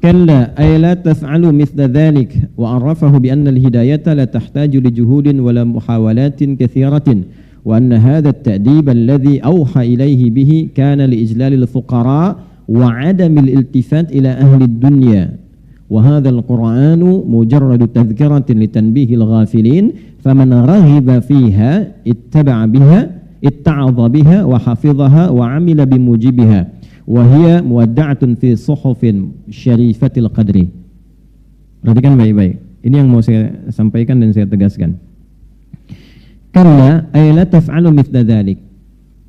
كلا أي لا تفعل مثل ذلك وعرفه بأن الهداية لا تحتاج لجهود ولا محاولات كثيرة وأن هذا التأديب الذي أوحى إليه به كان لإجلال الفقراء وعدم الالتفات إلى أهل الدنيا وهذا القرآن مجرد تذكرة لتنبيه الغافلين فمن رغب فيها اتعظ بها وحفظها وعمل بموجبها وهي مودعة في صحف شريفة القدر. Perhatikan baik-baik. Ini yang mau saya sampaikan dan saya tegaskan. Kalla ay la taf'alu mithla dzalik.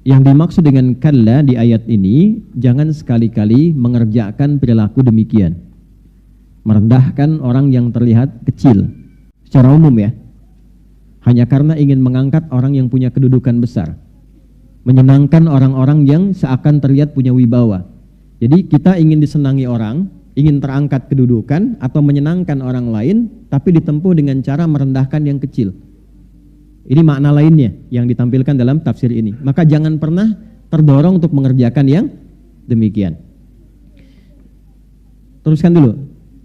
Yang dimaksud dengan kalla di ayat ini, jangan sekali-kali mengerjakan perilaku demikian. Merendahkan orang yang terlihat kecil secara umum ya. Hanya karena ingin mengangkat orang yang punya kedudukan besar. Menyenangkan orang-orang yang seakan terlihat punya wibawa. Jadi kita ingin disenangi orang, ingin terangkat kedudukan atau menyenangkan orang lain, tapi ditempuh dengan cara merendahkan yang kecil. Ini makna lainnya yang ditampilkan dalam tafsir ini. Maka jangan pernah terdorong untuk mengerjakan yang demikian. Teruskan dulu.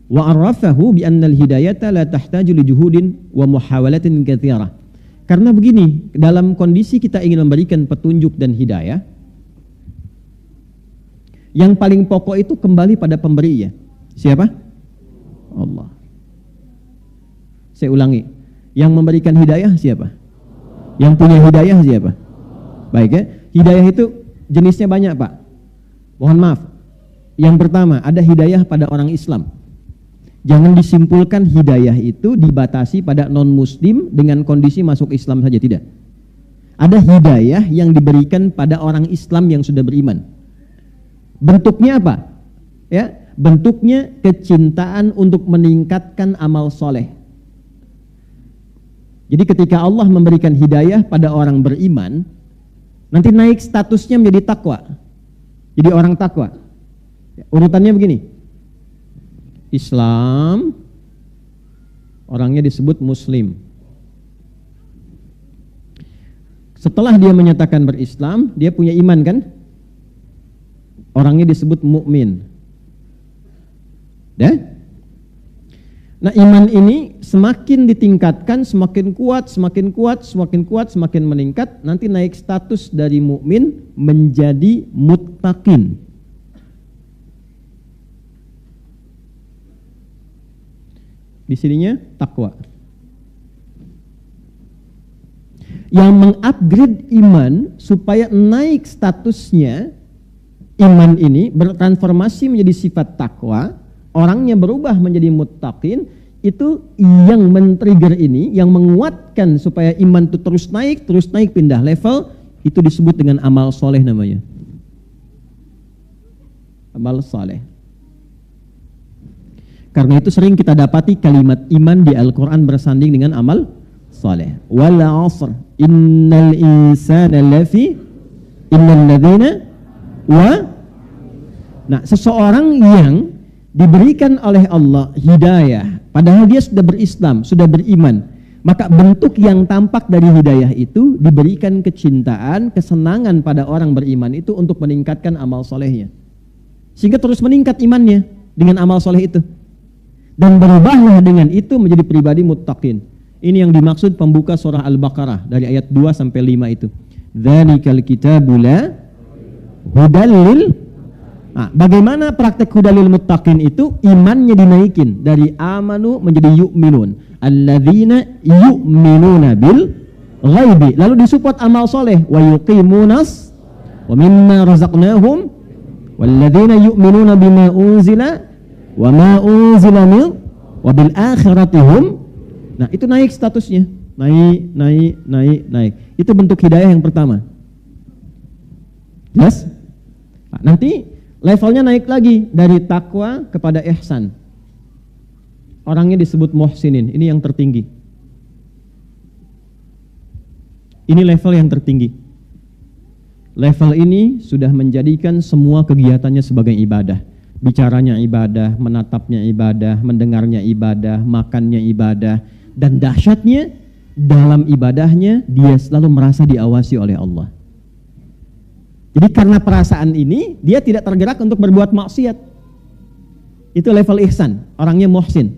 Wa arrafahu bi anna al-hidayata la tahtaju li juhudin wa muhawalatin katsirah. Karena begini, dalam kondisi kita ingin memberikan petunjuk dan hidayah, yang paling pokok itu kembali pada pemberi ya. Siapa? Allah. Saya ulangi, yang memberikan hidayah siapa? Yang punya hidayah siapa? Baik ya, hidayah itu jenisnya banyak Pak. Mohon maaf. Yang pertama, ada hidayah pada orang Islam. Jangan disimpulkan hidayah itu dibatasi pada non-muslim dengan kondisi masuk Islam saja, tidak. Ada hidayah yang diberikan pada orang Islam yang sudah beriman. Bentuknya apa? Ya, bentuknya kecintaan untuk meningkatkan amal soleh. Jadi ketika Allah memberikan hidayah pada orang beriman, nanti naik statusnya menjadi takwa. Jadi orang takwa. Urutannya begini. Islam, orangnya disebut muslim. Setelah dia menyatakan berislam, dia punya iman kan? Orangnya disebut mukmin. Ya? Nah, iman ini semakin ditingkatkan, semakin kuat, semakin kuat, semakin kuat, semakin meningkat, nanti naik status dari mukmin menjadi muttaqin. Di sininya takwa. Yang mengupgrade iman supaya naik statusnya, iman ini bertransformasi menjadi sifat takwa, orangnya berubah menjadi muttaqin, itu yang men-trigger ini, yang menguatkan supaya iman itu terus naik pindah level, itu disebut dengan amal soleh namanya. Amal soleh. Karena itu sering kita dapati kalimat iman di Al-Quran bersanding dengan amal saleh. Wal 'asr innal insana lafi innal ladzina wa. Nah, seseorang yang diberikan oleh Allah hidayah, padahal dia sudah berislam, sudah beriman, maka bentuk yang tampak dari hidayah itu diberikan kecintaan, kesenangan pada orang beriman itu untuk meningkatkan amal solehnya. Sehingga terus meningkat imannya dengan amal soleh itu. Dan berubahlah dengan itu menjadi pribadi muttaqin. Ini yang dimaksud pembuka surah Al-Baqarah dari ayat 2 sampai 5 itu. Dzalikal kitabu la hudal lil. Nah, bagaimana praktek hudalil muttaqin itu? Imannya dinaikin dari amanu menjadi yu'minun. Alladzina yu'minuna bil ghaibi. Lalu disupport amal soleh. Wa yuqimunas wa mimma razaqnahum. Walladzina yu'minuna bima unzila wa ma unzila min wa bil akhiratihum. Nah, itu naik statusnya. Naik. Itu bentuk hidayah yang pertama. Jelas? Nah, nanti levelnya naik lagi dari takwa kepada ihsan. Orangnya disebut muhsinin. Ini yang tertinggi. Ini level yang tertinggi. Level ini sudah menjadikan semua kegiatannya sebagai ibadah. Bicaranya ibadah, menatapnya ibadah, mendengarnya ibadah, makannya ibadah. Dan dahsyatnya, dalam ibadahnya dia selalu merasa diawasi oleh Allah. Jadi karena perasaan ini, dia tidak tergerak untuk berbuat maksiat. Itu level ihsan, orangnya muhsin.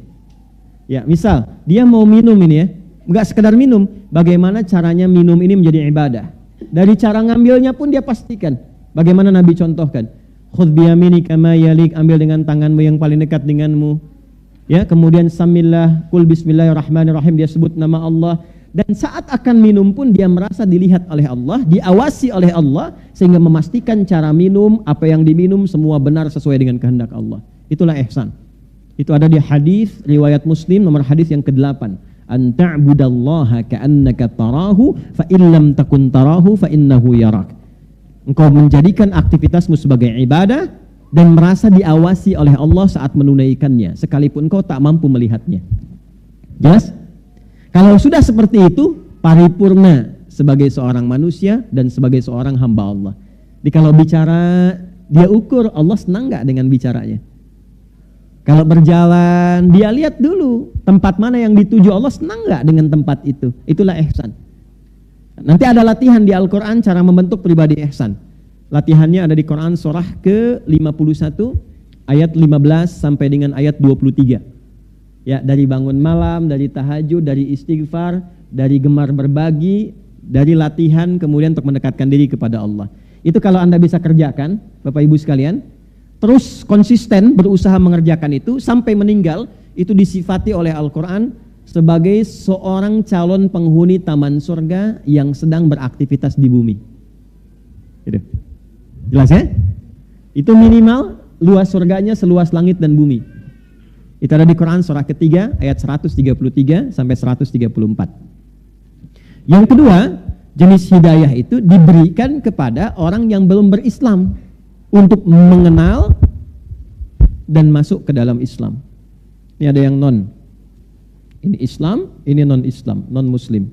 Ya, misal dia mau minum ini ya, enggak sekedar minum, bagaimana caranya minum ini menjadi ibadah. Dari cara ngambilnya pun dia pastikan. Bagaimana Nabi contohkan? Khudh biyaminika ma yalik, ambil dengan tanganmu yang paling dekat denganmu. Ya, kemudian samillah, kul bismillahirrahmanirrahim, dia sebut nama Allah. Dan saat akan minum pun dia merasa dilihat oleh Allah, diawasi oleh Allah, sehingga memastikan cara minum, apa yang diminum semua benar sesuai dengan kehendak Allah. Itulah ihsan. Itu ada di hadis riwayat Muslim nomor hadis yang ke-8. An ta'budallaha ka'annaka tarahu fa illam takun tarahu fa innahu yarak. Engkau menjadikan aktivitasmu sebagai ibadah dan merasa diawasi oleh Allah saat menunaikannya, sekalipun engkau tak mampu melihatnya. Jelas? Kalau sudah seperti itu, paripurna sebagai seorang manusia dan sebagai seorang hamba Allah. Jadi kalau bicara, dia ukur Allah senang gak dengan bicaranya. Kalau berjalan, dia lihat dulu tempat mana yang dituju, Allah senang gak dengan tempat itu. Itulah ihsan. Nanti ada latihan di Al-Quran cara membentuk pribadi ihsan. Latihannya ada di Quran surah ke-51 ayat 15 sampai dengan ayat 23. Ya, dari bangun malam, dari tahajud, dari istighfar, dari gemar berbagi, dari latihan kemudian untuk mendekatkan diri kepada Allah. Itu kalau Anda bisa kerjakan, Bapak Ibu sekalian, terus konsisten berusaha mengerjakan itu sampai meninggal, itu disifati oleh Al-Quran sebagai seorang calon penghuni taman surga yang sedang beraktivitas di bumi. Gitu. Jelas ya? Itu minimal luas surganya seluas langit dan bumi. Itu ada di Quran surah ketiga ayat 133 sampai 134. Yang kedua, jenis hidayah itu diberikan kepada orang yang belum berislam untuk mengenal dan masuk ke dalam Islam. Ini ada yang non. Ini Islam, ini non-Islam, non-Muslim.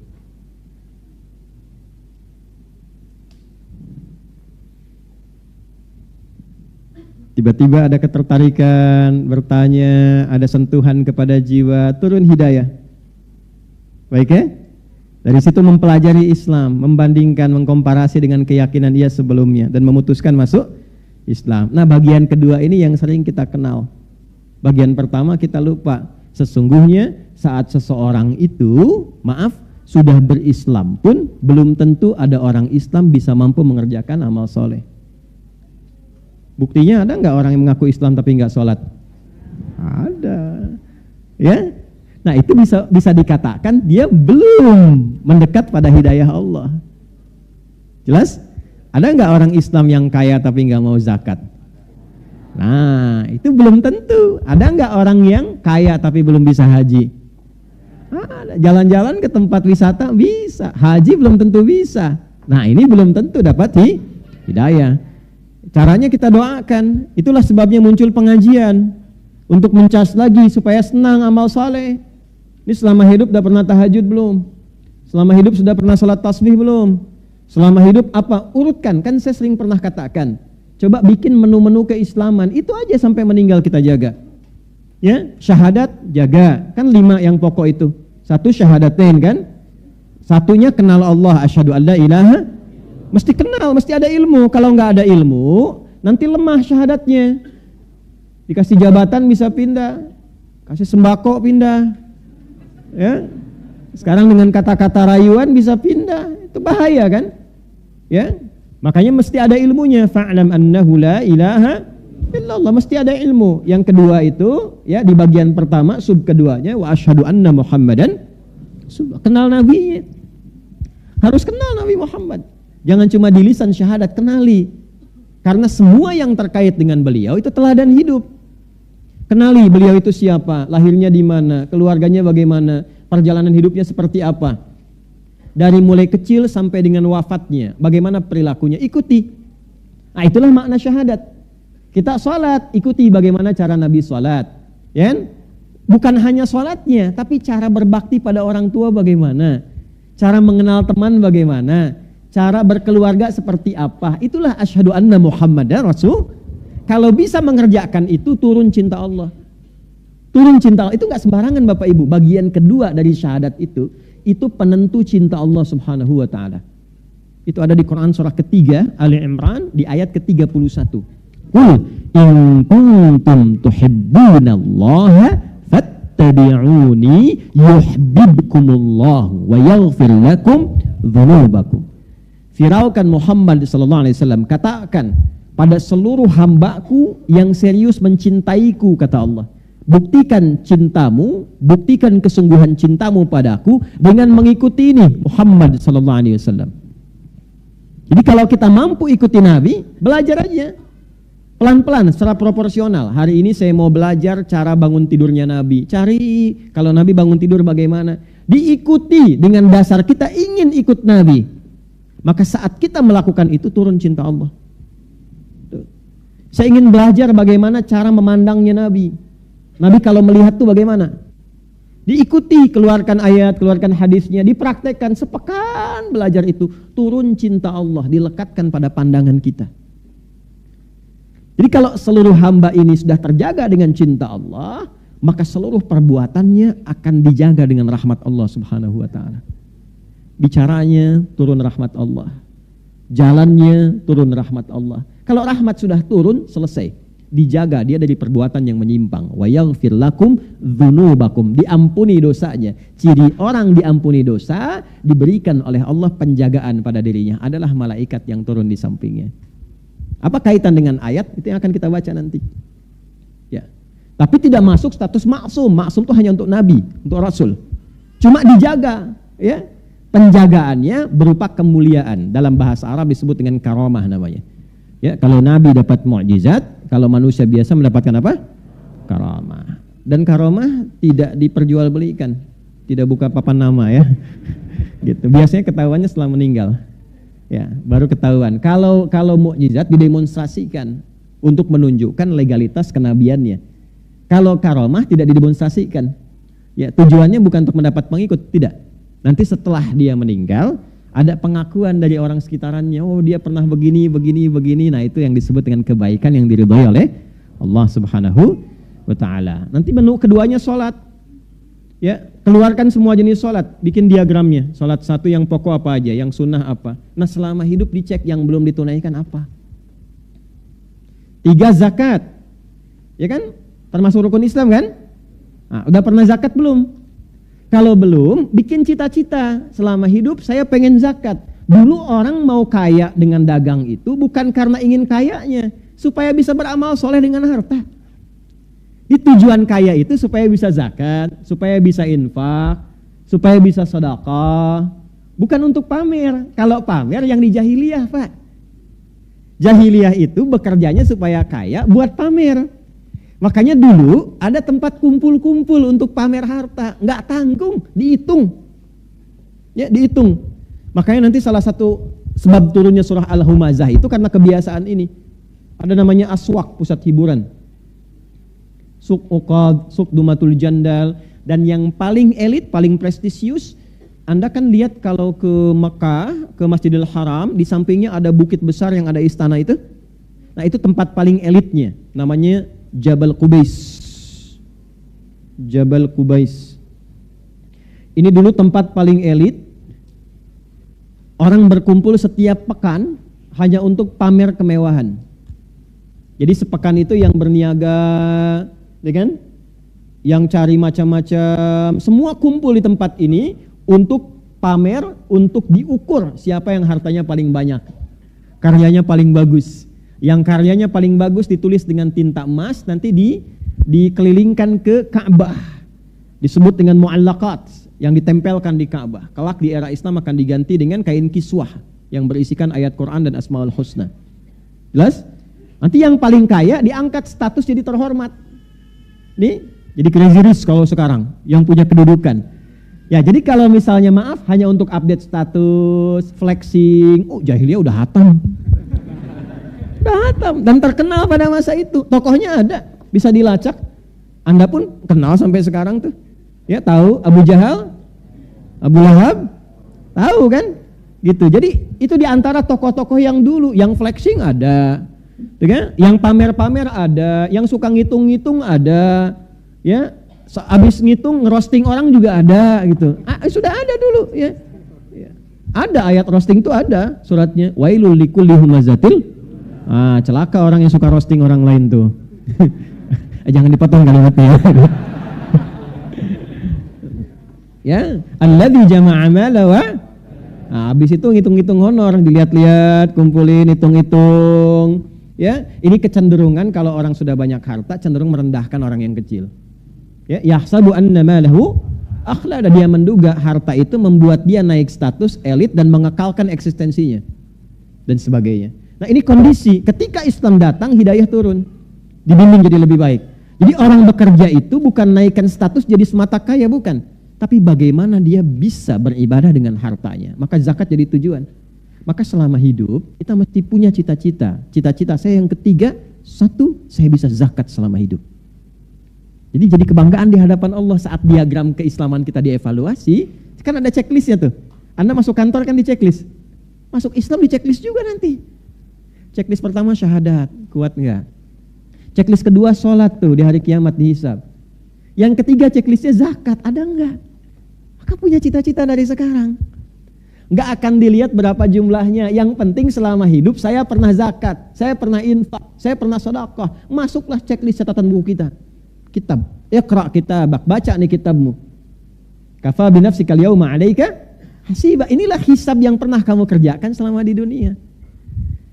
Tiba-tiba ada ketertarikan, bertanya, ada sentuhan kepada jiwa, turun hidayah. Baik ya? Dari situ mempelajari Islam, membandingkan, mengkomparasi dengan keyakinan dia sebelumnya, dan memutuskan masuk Islam. Nah, bagian kedua ini yang sering kita kenal. Bagian pertama kita lupa. Sesungguhnya saat seseorang itu, maaf, sudah berislam pun, belum tentu ada orang Islam bisa mampu mengerjakan amal soleh. Buktinya ada nggak orang yang mengaku Islam tapi nggak sholat? Ada, ya. Nah itu bisa dikatakan dia belum mendekat pada hidayah Allah. Jelas? Ada nggak orang Islam yang kaya tapi nggak mau zakat? Nah itu belum tentu. Ada nggak orang yang kaya tapi belum bisa haji? Jalan-jalan ke tempat wisata bisa, haji belum tentu bisa. Nah ini belum tentu dapat hidayah. Caranya kita doakan, itulah sebabnya muncul pengajian untuk mencas lagi supaya senang amal saleh. Ini selama hidup sudah pernah tahajud belum? Selama hidup sudah pernah salat tasbih belum? Selama hidup apa? Urutkan, kan saya sering pernah katakan. Coba bikin menu-menu keislaman, itu aja sampai meninggal kita jaga. Ya, syahadat jaga, kan 5 yang pokok itu. 1 syahadatain kan? Satunya kenal Allah, asyhadu alla ilaha. Mesti kenal, mesti ada ilmu. Kalau nggak ada ilmu, nanti lemah syahadatnya. Dikasih jabatan bisa pindah, kasih sembako pindah. Ya, sekarang dengan kata-kata rayuan bisa pindah, itu bahaya kan? Ya, makanya mesti ada ilmunya. Fa'lam annahu la ilaha illallah, mesti ada ilmu. Yang kedua itu, ya di bagian pertama sub keduanya, wa asyhadu anna Muhammadan, kenal nabinya. Harus kenal Nabi Muhammad. Jangan cuma di lisan syahadat, kenali. Karena semua yang terkait dengan beliau itu teladan hidup. Kenali beliau itu siapa, lahirnya di mana, keluarganya bagaimana, perjalanan hidupnya seperti apa. Dari mulai kecil sampai dengan wafatnya, bagaimana perilakunya, ikuti. Nah itulah makna syahadat. Kita sholat, ikuti bagaimana cara Nabi sholat. Ya? Bukan hanya sholatnya, tapi cara berbakti pada orang tua bagaimana. Cara mengenal teman bagaimana. Cara berkeluarga seperti apa. Itulah asyhadu anna Muhammadan Rasul. Kalau bisa mengerjakan itu, turun cinta Allah. Turun cinta Allah, itu gak sembarangan Bapak Ibu. Bagian kedua dari syahadat itu penentu cinta Allah subhanahu wa ta'ala. Itu ada di Quran surah ketiga, Ali Imran, di ayat ke-31. Qul In kuntum tuhibbunallaha fattabi'uni yuhibbukumullahu wa yaghfir lakum dzunubakum. Firaukan Muhammad sallallahu alaihi wasallam, katakan pada seluruh hambaku yang serius mencintaiku, kata Allah, buktikan cintamu, buktikan kesungguhan cintamu padaku dengan mengikuti ini Muhammad sallallahu alaihi wasallam. Jadi kalau kita mampu ikuti Nabi, belajar aja pelan-pelan secara proporsional. Hari ini saya mau belajar cara bangun tidurnya Nabi. Cari kalau Nabi bangun tidur bagaimana, diikuti dengan dasar kita ingin ikut Nabi. Maka saat kita melakukan itu turun cinta Allah. Saya ingin belajar bagaimana cara memandangnya Nabi. Nabi kalau melihat tuh bagaimana? Diikuti, keluarkan ayat, keluarkan hadisnya, dipraktekkan, sepekan belajar itu, turun cinta Allah, dilekatkan pada pandangan kita. Jadi kalau seluruh hamba ini sudah terjaga dengan cinta Allah, maka seluruh perbuatannya akan dijaga dengan rahmat Allah Subhanahu wa taala. Bicaranya turun rahmat Allah, jalannya turun rahmat Allah. Kalau rahmat sudah turun, selesai, dijaga dia dari perbuatan yang menyimpang. Wa yaghfir lakum dzunubakum, diampuni dosanya. Ciri orang diampuni dosa, diberikan oleh Allah penjagaan pada dirinya, adalah malaikat yang turun di sampingnya. Apa kaitan dengan ayat? Itu yang akan kita baca nanti. Ya. Tapi tidak masuk status maksum. Maksum itu hanya untuk nabi, untuk rasul. Cuma dijaga, ya. Penjagaannya berupa kemuliaan. Dalam bahasa Arab disebut dengan karamah namanya. Ya, kalau nabi dapat mukjizat, kalau manusia biasa mendapatkan apa? Karamah. Dan karamah tidak diperjualbelikan, tidak buka papan nama ya. Gitu. Biasanya ketahuannya setelah meninggal. Ya, baru ketahuan. Kalau mukjizat didemonstrasikan untuk menunjukkan legalitas kenabiannya. Kalau karamah tidak didemonstrasikan. Ya, tujuannya bukan untuk mendapat pengikut, tidak. Nanti setelah dia meninggal, ada pengakuan dari orang sekitarannya, oh dia pernah begini. Nah itu yang disebut dengan kebaikan yang diridhai oleh Allah Subhanahu wa ta'ala. Nanti menu keduanya sholat. Ya, keluarkan semua jenis sholat, bikin diagramnya. Sholat satu yang pokok apa aja, yang sunnah apa. Nah selama hidup dicek yang belum ditunaikan apa. 3 zakat, ya kan? Termasuk rukun Islam kan? Nah, udah pernah zakat belum? Kalau belum, bikin cita-cita. Selama hidup saya pengen zakat. Dulu orang mau kaya dengan dagang itu bukan karena ingin kayanya, supaya bisa beramal soleh dengan harta. Di tujuan kaya itu supaya bisa zakat, supaya bisa infak, supaya bisa sedekah. Bukan untuk pamer. Kalau pamer yang di jahiliyah, Pak. Jahiliyah itu bekerjanya supaya kaya buat pamer. Makanya dulu ada tempat kumpul-kumpul untuk pamer harta, nggak tanggung, dihitung. Ya, dihitung. Makanya nanti salah satu sebab turunnya surah Al-Humazah itu karena kebiasaan ini. Ada namanya aswak, pusat hiburan. Suq Uqad, Suq Dumatul Jandal, dan yang paling elit, paling prestisius, Anda kan lihat kalau ke Mekah, ke Masjidil Haram, di sampingnya ada bukit besar yang ada istana itu. Nah, itu tempat paling elitnya, namanya Jabal Qubais. Jabal Qubais. Ini dulu tempat paling elit. Orang berkumpul setiap pekan hanya untuk pamer kemewahan. Jadi sepekan itu yang berniaga, ya kan? Yang cari macam-macam, semua kumpul di tempat ini untuk pamer, untuk diukur siapa yang hartanya paling banyak, karyanya paling bagus. Yang karyanya paling bagus ditulis dengan tinta emas, nanti dikelilingkan ke Ka'bah. Disebut dengan mu'allaqat, yang ditempelkan di Ka'bah. Kelak di era Islam akan diganti dengan kain kiswah yang berisikan ayat Quran dan Asmaul Husna. Jelas? Nanti yang paling kaya diangkat status jadi terhormat. Nih, jadi crazy rich kalau sekarang, yang punya kedudukan. Ya, jadi kalau misalnya maaf hanya untuk update status, flexing, oh jahiliyah udah hatam. Hatam dan terkenal pada masa itu. Tokohnya ada, bisa dilacak. Anda pun kenal sampai sekarang tuh. Ya, tahu Abu Jahal, Abu Lahab, tahu kan? Gitu. Jadi itu diantara tokoh-tokoh yang dulu, yang flexing ada, kan? Yang pamer-pamer ada, yang suka ngitung-ngitung ada, ya. Abis ngitung ngerosting orang juga ada, gitu. Sudah ada dulu, ya. Ada ayat roasting itu ada suratnya. Wailul likulli humazatil Celaka orang yang suka roasting orang lain tuh. Jangan dipotong kalimatnya. Ya, alladzi jama'a mala wa habis itu ngitung-ngitung honor, dilihat-lihat, kumpulin, hitung-hitung. Ya, ini kecenderungan kalau orang sudah banyak harta cenderung merendahkan orang yang kecil. Ya, yahsabu anna malahu akhlada, dia menduga harta itu membuat dia naik status elit dan mengekalkan eksistensinya dan sebagainya. Nah, ini kondisi ketika Islam datang, hidayah turun, dibimbing jadi lebih baik. Jadi orang bekerja itu bukan naikkan status jadi semata kaya, bukan, tapi bagaimana dia bisa beribadah dengan hartanya. Maka zakat jadi tujuan. Maka selama hidup kita mesti punya cita-cita. Cita-cita saya yang ketiga, satu, saya bisa zakat selama hidup. Jadi kebanggaan di hadapan Allah saat diagram keislaman kita dievaluasi. Kan ada checklistnya tuh. Anda masuk kantor kan di checklist. Masuk Islam di checklist juga nanti. Checklist pertama syahadat, kuat enggak? Checklist kedua sholat tuh di hari kiamat dihisab. Yang ketiga checklistnya zakat, ada enggak? Maka punya cita-cita dari sekarang. Enggak akan dilihat berapa jumlahnya. Yang penting selama hidup saya pernah zakat, saya pernah infak, saya pernah sedekah. Masuklah checklist catatan buku kita. Kitab, iqra kitabak, baca nih kitabmu. Kafa binafsikal yauma 'alaika hasiba. Inilah hisab yang pernah kamu kerjakan selama di dunia.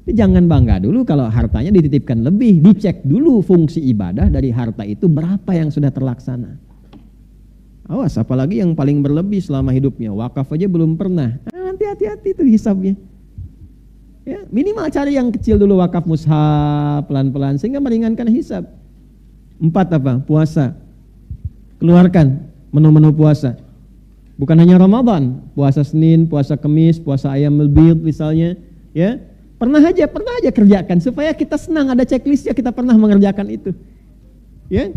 Jadi jangan bangga dulu kalau hartanya dititipkan lebih, dicek dulu fungsi ibadah dari harta itu berapa yang sudah terlaksana. Awas, apalagi yang paling berlebih selama hidupnya, wakaf aja belum pernah. Nanti hati-hati tuh hisabnya. Ya, minimal cari yang kecil dulu, wakaf mushaf pelan-pelan sehingga meringankan hisab. 4 apa? Puasa. Keluarkan menu-menu puasa. Bukan hanya Ramadan, puasa Senin, puasa Kamis, puasa Ayyamul Bid misalnya, ya. Pernah aja kerjakan supaya kita senang, ada checklistnya, kita pernah mengerjakan itu. Ya.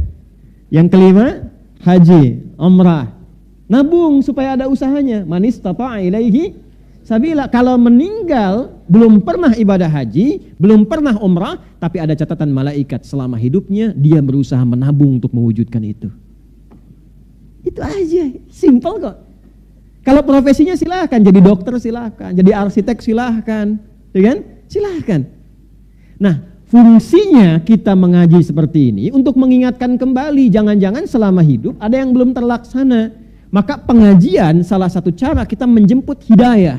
Yang kelima, haji, umrah. Nabung supaya ada usahanya. Man istata'a ilaihi sabila. Kalau meninggal belum pernah ibadah haji, belum pernah umrah, tapi ada catatan malaikat selama hidupnya dia berusaha menabung untuk mewujudkan itu. Itu aja, simple kok. Kalau profesinya silahkan, jadi dokter silahkan, jadi arsitek silahkan, ya kan? Silahkan. Nah, fungsinya kita mengaji seperti ini untuk mengingatkan kembali, jangan-jangan selama hidup ada yang belum terlaksana. Maka pengajian salah satu cara kita menjemput hidayah.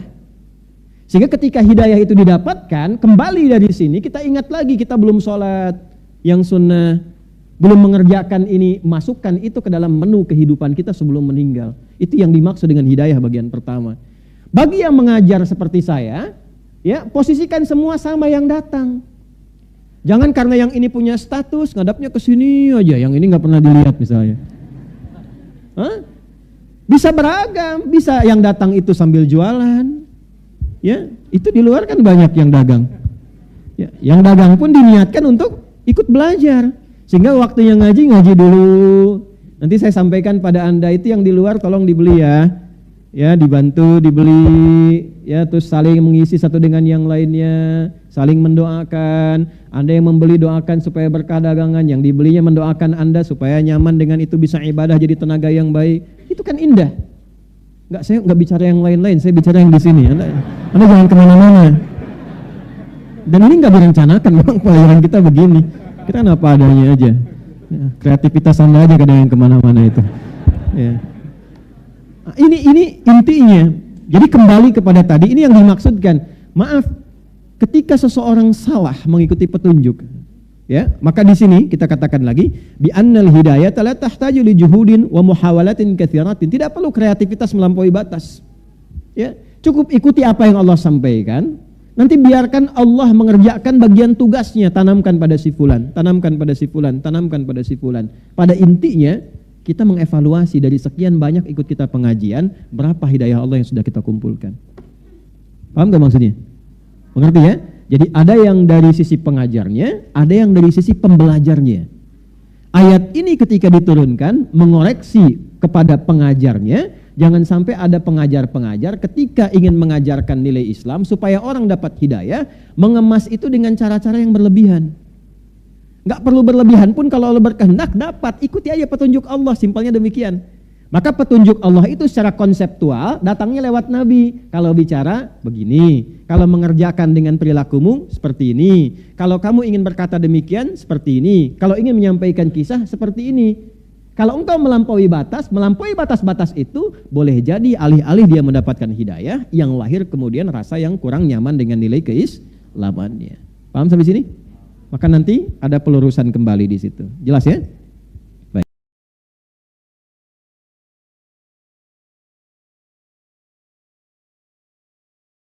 Sehingga ketika hidayah itu didapatkan, kembali dari sini kita ingat lagi kita belum sholat yang sunnah, belum mengerjakan ini, masukkan itu ke dalam menu kehidupan kita sebelum meninggal. Itu yang dimaksud dengan hidayah bagian pertama. Bagi yang mengajar seperti saya, ya, posisikan semua sama yang datang. Jangan karena yang ini punya status, ngadapnya ke sini aja, yang ini nggak pernah dilihat misalnya. Bisa beragam, bisa yang datang itu sambil jualan. Ya, itu di luar kan banyak yang dagang. Ya, yang dagang pun diniatkan untuk ikut belajar. Sehingga waktunya ngaji dulu. Nanti saya sampaikan pada Anda itu yang di luar tolong dibeli ya. Ya, dibantu dibeli, ya, terus saling mengisi satu dengan yang lainnya, saling mendoakan. Anda yang membeli doakan supaya berkah dagangan, yang dibelinya mendoakan Anda supaya nyaman dengan itu, bisa ibadah jadi tenaga yang baik. Itu kan indah. Enggak, saya enggak bicara yang lain-lain, saya bicara yang di sini. Anda jangan kemana-mana. Dan ini enggak direncanakan, memang pelajaran kita begini. Kita kan apa adanya aja. Ya, kreativitas Anda aja kadang yang kemana-mana itu. Ya. Ini intinya. Jadi kembali kepada tadi, ini yang dimaksudkan. Maaf, ketika seseorang salah mengikuti petunjuk, ya, maka di sini kita katakan lagi, bi annal hidayata la tahtaju li juhudin wa muhawalatin katsiratin. Tidak perlu kreativitas melampaui batas. Ya, cukup ikuti apa yang Allah sampaikan. Nanti biarkan Allah mengerjakan bagian tugasnya, tanamkan pada si fulan, tanamkan pada si fulan, tanamkan pada si fulan. Pada intinya kita mengevaluasi dari sekian banyak ikut kita pengajian, berapa hidayah Allah yang sudah kita kumpulkan. Paham gak maksudnya? Mengerti ya? Jadi ada yang dari sisi pengajarnya, ada yang dari sisi pembelajarnya. Ayat ini ketika diturunkan mengoreksi kepada pengajarnya, jangan sampai ada pengajar-pengajar ketika ingin mengajarkan nilai Islam supaya orang dapat hidayah, mengemas itu dengan cara-cara yang berlebihan. Enggak perlu berlebihan pun kalau Allah berkehendak dapat, ikuti aja petunjuk Allah, simpelnya demikian. Maka petunjuk Allah itu secara konseptual datangnya lewat Nabi. Kalau bicara begini, kalau mengerjakan dengan perilakumu seperti ini, kalau kamu ingin berkata demikian seperti ini, kalau ingin menyampaikan kisah seperti ini. Kalau engkau melampaui batas-batas itu boleh jadi alih-alih dia mendapatkan hidayah, yang lahir kemudian rasa yang kurang nyaman dengan nilai keislamannya. Paham sampai sini? Maka nanti ada pelurusan kembali di situ. Jelas ya?